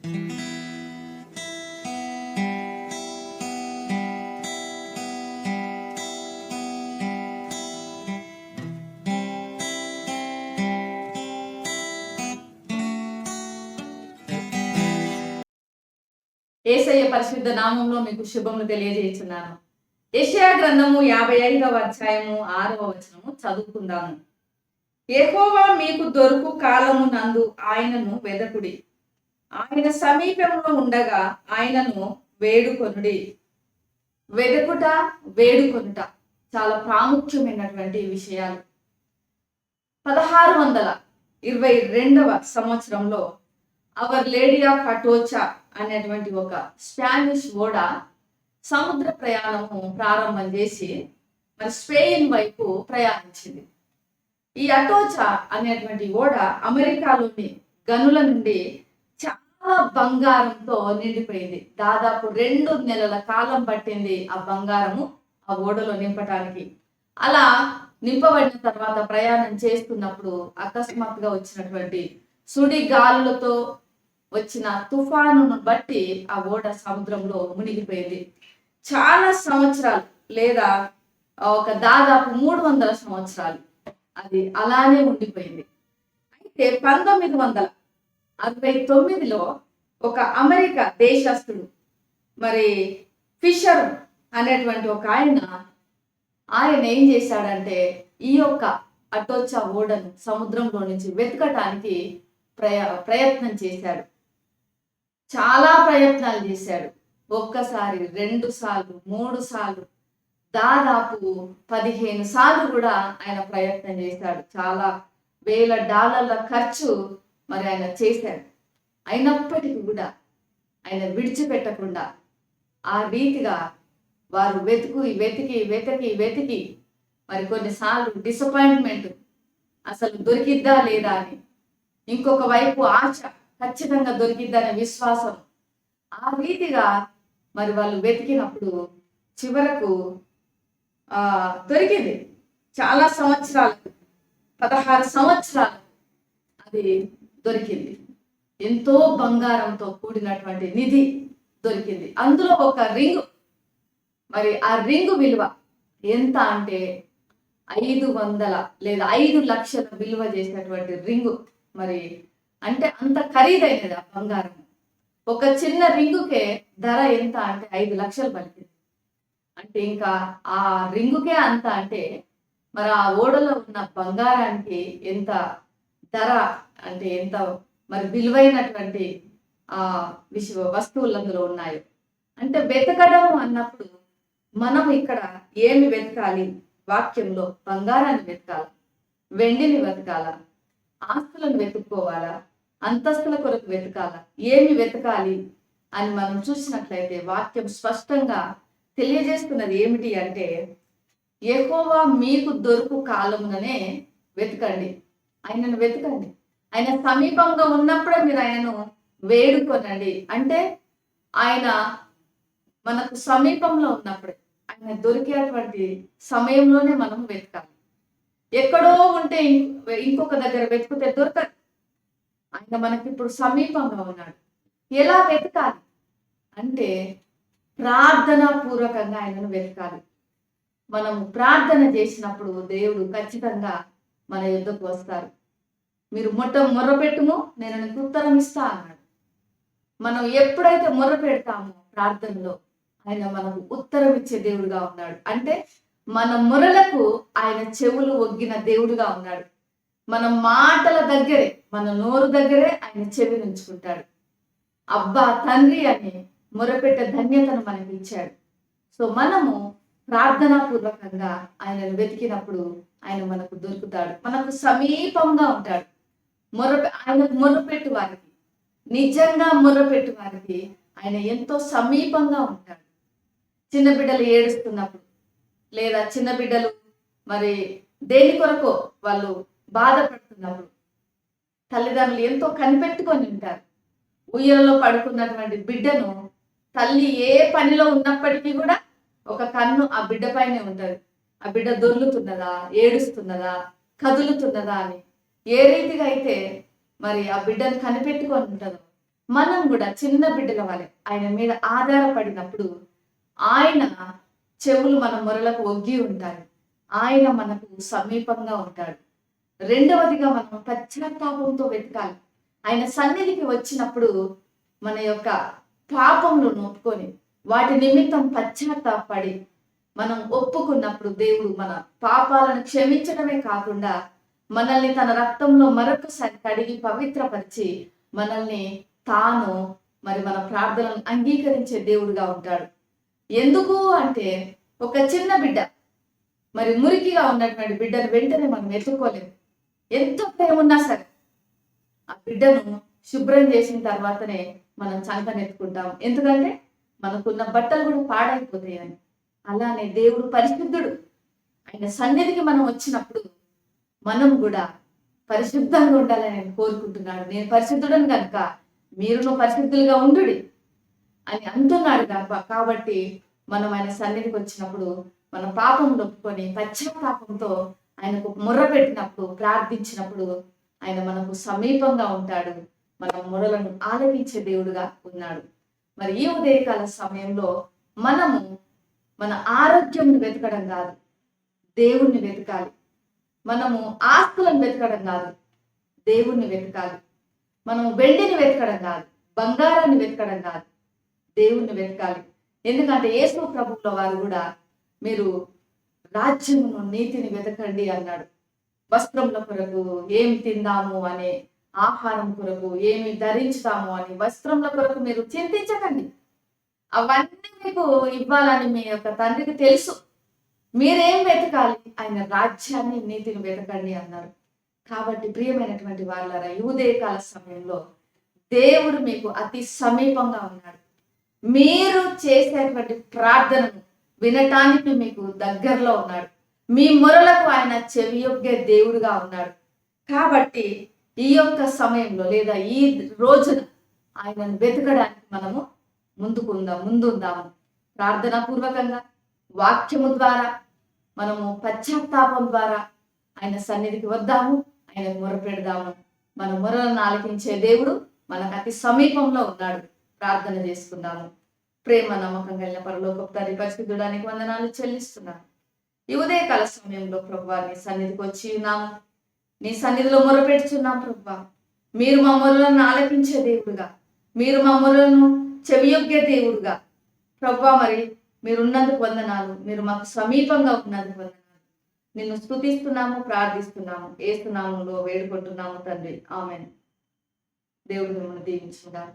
యేసయ్య పరిశుద్ధ నామంలో మీకు శుభములు తెలియజేస్తున్నాను. యెషయా గ్రంథము 55వ అధ్యాయము 6వ వచనము చదువుకుందాము. యెహోవా మీకు దొరుకు కాలమునందు ఆయనను వెదకుడి. ఆయన సమీపంలో ఉండగా ఆయనను వేడుకొనుడి. వెదకుట, వేడుకొనుట చాలా ప్రాముఖ్యమైనటువంటి విషయాలు. 1622వ సంవత్సరంలో అవర్ లేడీ ఆఫ్ అటోచా అనేటువంటి ఒక స్పానిష్ ఓడ సముద్ర ప్రయాణము ప్రారంభం చేసి మరి స్పెయిన్ వైపు ప్రయాణించింది. ఈ అటోచా అనేటువంటి ఓడ అమెరికాలోని గనుల నుండి చాలా బంగారంతో నిండిపోయింది. దాదాపు 2 నెలల కాలం పట్టింది ఆ బంగారము ఆ ఓడలో నింపటానికి. అలా నింపబడిన తర్వాత ప్రయాణం చేస్తున్నప్పుడు అకస్మాత్తుగా వచ్చినటువంటి సుడి గాలులతో వచ్చిన తుఫానును బట్టి ఆ ఓడ సముద్రంలో మునిగిపోయింది. చాలా సంవత్సరాలు లేదా ఒక దాదాపు 300 సంవత్సరాలు అది అలానే ఉండిపోయింది. అయితే 1969లో ఒక అమెరికా దేశస్థుడు మరి ఫిషర్ అనేటువంటి ఒక ఆయన ఏం చేశాడంటే ఈ యొక్క అటోచా ఓడను సముద్రంలో నుంచి వెతకటానికి ప్రయత్నం చేశాడు. చాలా ప్రయత్నాలు చేశాడు. ఒక్కసారి, 2 సార్లు, 3 సార్లు, దాదాపు 15 సార్లు కూడా ఆయన ప్రయత్నం చేశాడు. చాలా $1000 ఖర్చు మరి ఆయన చేశాడు. అయినప్పటికీ కూడా ఆయన విడిచిపెట్టకుండా ఆ రీతిగా వారు వెతికి మరి కొన్నిసార్లు డిసప్పాయింట్మెంట్, అసలు దొరికిద్దా లేదా అని, ఇంకొక వైపు ఆశ, ఖచ్చితంగా దొరికిద్దనే విశ్వాసం. ఆ రీతిగా మరి వాళ్ళు వెతికినప్పుడు చివరకు దొరికింది. చాలా సంవత్సరాలు, 16 సంవత్సరాలు అది దొరికింది. ఎంతో బంగారంతో కూడినటువంటి నిధి దొరికింది. అందులో ఒక రింగు, మరి ఆ రింగు విలువ ఎంత అంటే 500 లేదా 5 లక్షల విలువ చేసినటువంటి రింగు. మరి అంటే అంత ఖరీదైనది ఆ బంగారం. ఒక చిన్న రింగుకే ధర ఎంత అంటే 5 లక్షలు పలికింది. అంటే ఇంకా ఆ రింగుకే అంత అంటే మరి ఆ ఓడలో ఉన్న బంగారానికి ఎంత ధర అంటే ఎంత మరి విలువైనటువంటి వస్తువులు అందులో ఉన్నాయి. అంటే వెతకడం అన్నప్పుడు మనం ఇక్కడ ఏమి వెతకాలి? వాక్యంలో బంగారాన్ని వెతకాలా, వెండిని వెతకాలా, ఆస్తులను వెతుక్కోవాలా, అంతస్తుల కొరకు వెతకాలా, ఏమి వెతకాలి అని మనం చూసినట్లయితే వాక్యం స్పష్టంగా తెలియజేస్తున్నది ఏమిటి అంటే, యెహోవా మీకు దొరుకు కాలముననే వెతకండి. ఆయనను వెతకండి. ఆయన సమీపంగా ఉన్నప్పుడే మీరు ఆయనను వేడుకొనండి. అంటే ఆయన మనకు సమీపంలో ఉన్నప్పుడే, ఆయన దొరికేటువంటి సమయంలోనే మనం వెతకాలి. ఎక్కడో ఉంటే ఇంకొక దగ్గర వెతికితే దొరకదు. ఆయన మనకి ఇప్పుడు సమీపంగా ఉన్నాడు. ఎలా వెతకాలి అంటే ప్రార్థనా పూర్వకంగా ఆయనను వెతకాలి. మనం ప్రార్థన చేసినప్పుడు దేవుడు ఖచ్చితంగా మన యుద్ధకు వస్తారు. మీరు మొర్రపెట్టుము, నేను నీకు ఉత్తరం ఇస్తా అన్నాడు. మనం ఎప్పుడైతే మొర్ర పెడతామో ప్రార్థనలో ఆయన మనకు ఉత్తరం ఇచ్చే దేవుడుగా ఉన్నాడు. అంటే మన మొరలకు ఆయన చెవులు ఒగ్గిన దేవుడుగా ఉన్నాడు. మన మాటల దగ్గరే, మన నోరు దగ్గరే ఆయన చెవి ఉంచుకుంటాడు. అబ్బా తండ్రి అని మొరపెట్టే ధన్యతను మనకి ఇచ్చాడు. సో మనము ప్రార్థనా పూర్వకంగా ఆయనను వెతికినప్పుడు ఆయన మనకు దొరుకుతాడు, మనకు సమీపంగా ఉంటాడు. ఆయనకు మొర్రపెట్టు వారికి, నిజంగా మొర్రపెట్టు వారికి ఆయన ఎంతో సమీపంగా ఉంటాడు. చిన్న బిడ్డలు ఏడుస్తున్నప్పుడు, లేదా చిన్న బిడ్డలు మరి దేని కొరకో వాళ్ళు బాధపడుతున్నప్పుడు తల్లిదండ్రులు ఎంతో కనిపెట్టుకొని ఉంటారు. ఉయ్యలలో పడుకున్నటువంటి బిడ్డను తల్లి ఏ పనిలో ఉన్నప్పటికీ కూడా ఒక కన్ను ఆ బిడ్డ పైనే ఉంటుంది. ఆ బిడ్డ దొర్లుతున్నదా, ఏడుస్తున్నదా, కదులుతున్నదా అని ఏ రీతిగా అయితే మరి ఆ బిడ్డను కనిపెట్టుకొని ఉంటుందో మనం కూడా చిన్న బిడ్డల వలె ఆయన మీద ఆధారపడినప్పుడు ఆయన చెవులు మన మొరలకు ఒగ్గి ఉంటాయి. ఆయన మనకు సమీపంగా ఉంటాడు. రెండవదిగా మనం పశ్చాత్తాపంతో వెతకాలి. ఆయన సన్నిధికి వచ్చినప్పుడు మన యొక్క పాపములను ఒప్పుకొని వాటి నిమిత్తం పశ్చాత్తాపడి మనం ఒప్పుకున్నప్పుడు దేవుడు మన పాపాలను క్షమించడమే కాకుండా మనల్ని తన రక్తంలో మరొకసారి కడిగి పవిత్రపరిచి మనల్ని తాను మన ప్రార్థనలను అంగీకరించే దేవుడుగా ఉంటాడు. ఎందుకు అంటే ఒక చిన్న బిడ్డ మురికిగా ఉన్నటువంటి బిడ్డను వెంటనే మనం ఎత్తుకోలేము. ఎంత ప్రేమ ఉన్నా సరే ఆ బిడ్డను శుభ్రం చేసిన తర్వాతనే మనం చంకనెత్తుకుంటాం. ఎందుకంటే మనకున్న బట్టలు కూడా పాడైపోతాయని. అలానే దేవుడు పరిశుద్ధుడు. ఆయన సన్నిధికి మనం వచ్చినప్పుడు మనం కూడా పరిశుద్ధంగా ఉండాలని ఆయన కోరుకుంటున్నాడు. నేను పరిశుద్ధుడని కనుక మీరును పరిశుద్ధులుగా ఉండుడి అని అంటున్నాడు కాబట్టి మనం ఆయన సన్నిధికి వచ్చినప్పుడు మన పాపం ఒప్పుకొని పశ్చాత్తాపంతో ఆయనకు మొర్ర పెట్టినప్పుడు ప్రార్థించినప్పుడు ఆయన మనకు సమీపంగా ఉంటాడు. మన మొరలను ఆలకించే దేవుడుగా ఉన్నాడు. ఈ ఉదయకాల సమయంలో మనము మన ఆరోగ్యంను వెతకడం కాదు, దేవుణ్ణి వెతకాలి. మనము ఆస్తులను వెతకడం కాదు, దేవుణ్ణి వెతకాలి. మనము వెండిని వెతకడం కాదు, బంగారాన్ని వెతకడం కాదు, దేవుణ్ణి వెతకాలి. ఎందుకంటే యేసు ప్రభువుల వారు కూడా మీరు రాజ్యమును నీతిని వెతకండి అన్నాడు. వస్త్రముల కొరకు ఏమి తిందాము అనే, ఆహారం కొరకు ఏమి ధరించుతాము అని వస్త్రముల కొరకు మీరు చింతించకండి. అవన్నీ మీకు ఇవ్వాలని మీ యొక్క తండ్రికి తెలుసు. మీరేం వెతకాలి? ఆయన రాజ్యాన్ని నీతిని వెతకండి అన్నారు. కాబట్టి ప్రియమైనటువంటి వాళ్ళారా, ఈ ఉదయకాల సమయంలో దేవుడు మీకు అతి సమీపంగా ఉన్నాడు. మీరు చేసేటువంటి ప్రార్థనను వినటానికి మీకు దగ్గరలో ఉన్నాడు. మీ మొరలకు ఆయన చెవియొగ్గే దేవుడుగా ఉన్నాడు. కాబట్టి ఈ యొక్క సమయంలో లేదా ఈ రోజున ఆయనను వెతకడానికి మనము ముందుందాము. ప్రార్థనా పూర్వకంగా వాక్యము ద్వారా మనము పశ్చాత్తాపం ద్వారా ఆయన సన్నిధికి వద్దాము, ఆయన మొరపెడదాము. మన మొరలను ఆలకించే దేవుడు మనకు అతి సమీపంలో ఉన్నాడు. ప్రార్థన చేసుకుందాము. ప్రేమ నమ్మకం కలిగిన పరలోకపు తండ్రి పరిశుద్ధుడానికి వందనాలు చెల్లిస్తున్నాను. ఈ ఉదయకాల సమయంలో ప్రభువా నీ సన్నిధికి వచ్చి ఉన్నాము, నీ సన్నిధిలో మొరపెడుచున్నాం. ప్రభువా మీరు మా మొరలను ఆలకించే దేవుడుగా, మీరు మా మొరలను చెవియొగ్గే దేవుడుగా ప్రభువా మీరున్నందుకు వందనాలు, మీరు మాకు సమీపంగా ఉన్నందుకు వందనాలు. నిన్ను స్తుతిస్తున్నాము, ప్రార్థిస్తున్నాము, యేసు నామములో వేడుకుంటున్నాము తండ్రి. ఆమేన్. దేవుడు మిమ్మల్ని దీవించుగాక.